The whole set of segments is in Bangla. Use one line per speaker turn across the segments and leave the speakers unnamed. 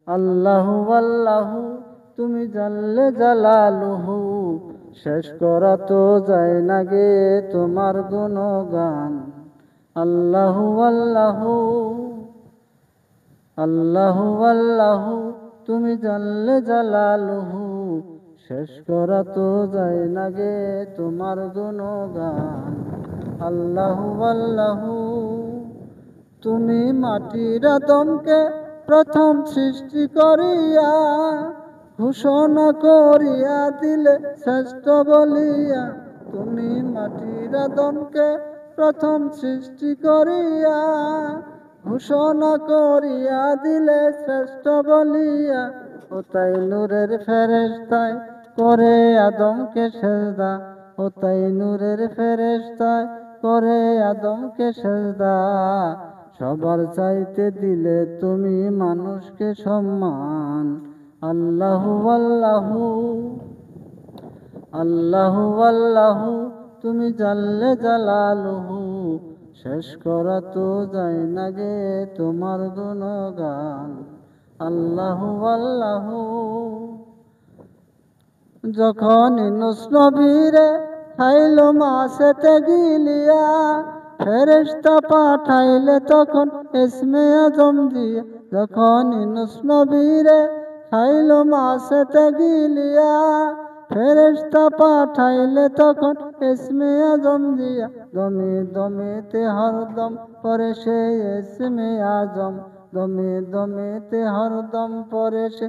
আল্লাহু আল্লাহু তুমি জাল্লে জালালুহু, শেষ করা তো যায় না গে তোমার গুণগান। আল্লাহু আল্লাহু আল্লাহু আল্লাহু তুমি জাল্লে জালালুহু, শেষ করা তো যায় না গে তোমার গুণগান। আল্লাহু আল্লাহু তুমি মাটির আদমকে প্রথম সৃষ্টি করিয়া ঘোষণা করিয়া দিলে শ্রেষ্ঠ বলিয়া। তুমি মাটির আদমকে প্রথম সৃষ্টি করিয়া ঘোষণা করিয়া দিলে শ্রেষ্ঠ বলিয়া। ও তাই নূরের ফেরেশতায় করে আদমকে সেজদা, ও তাই নূরের ফেরেশতায় করে আদমকে সেজদা। সবার চাইতে দিলে তুমি মানুষকে সম্মান। আল্লাহু আল্লাহু আল্লাহু আল্লাহু তুমি জাল্লে জালালুহু, শেষ করা তো যায় না গে তোমার গুণগান। আল্লাহু আল্লাহু যখন ইউনূস নবীরে খাইল মাছেতে গিলিয়া, ফেরেশতা পাঠাইলে তখন ইসমে আজম দিয়া। যখন ইউনূস নবীরে খাইল মাছেতে গিলিয়া, ফেরেশতা পাঠাইলে তখন ইসমে আজম দিয়া। দমে দমেতে হরদম পরে সে ইসমে আজম, দমে দমেতে হরদম পরে সে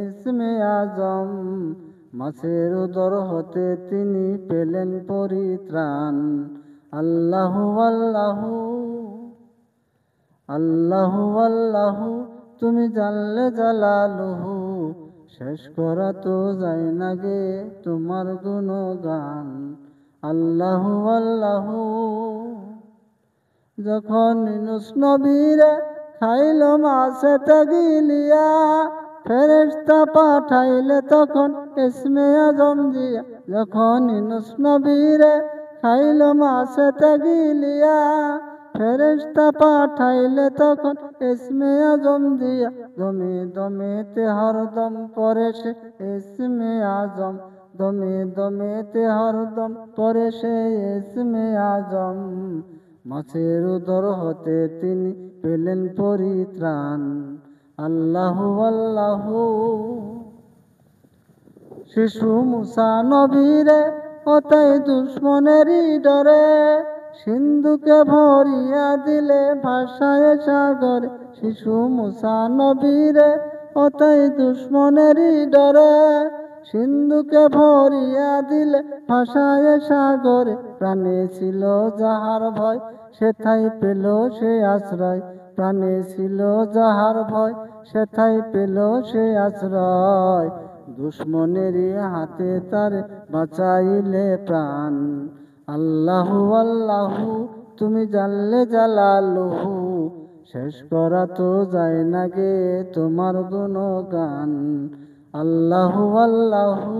ইসমে আজম। মাছের উদর হতে তিনি পেলেন পরিত্রাণ। আল্লাহু আল্লাহু আল্লাহু আল্লাহু তুমি জাল্লে জালালুহু, শেষ করা তো যায় না গে তোমার গুণগান। আল্লাহু আল্লাহু যখন ইউনূস নবীরে খাইল মাছেতে গিলিয়া, ফেরেশতা পাঠাইলে তখন ইসমে আজম দিয়া। যখন ইউনূস নবীরে খাইল মাছেতে গিলিয়া, ফেরেশতা পাঠাইলে তখন ইসমে আজম দিয়া। দমে দমেতে হরদম পরে সে ইসমে আজম, দমে দমেতে হরদম পরে সে ইসমে আজম। মাছের উদর হতে তিনি পেলেন পরিত্রাণ। আল্লাহু আল্লাহু শিশু মুসা নবীরে হতাই দুশ্মনেরই ডরে, সিন্ধুকে ভরিয়া দিলে ভাষায় সাগরে। শিশু মুসা নবীরে হতাই দুশ্মনেরই ডরে, সিন্ধুকে ভরিয়া দিলে ভাষায় সাগরে। প্রাণে ছিল যাহার ভয় সেথাই পেল সে আশ্রয়, প্রাণে ছিল যাহার ভয় সেথাই পেল সে আশ্রয়। দুশ্মনেরই হাতে তার বাঁচাইলে প্রাণ। আল্লাহু আল্লাহু তুমি জাল্লে জালালুহু, শেষ করা তো যায় না গে তোমার গুণগান। আল্লাহু আল্লাহু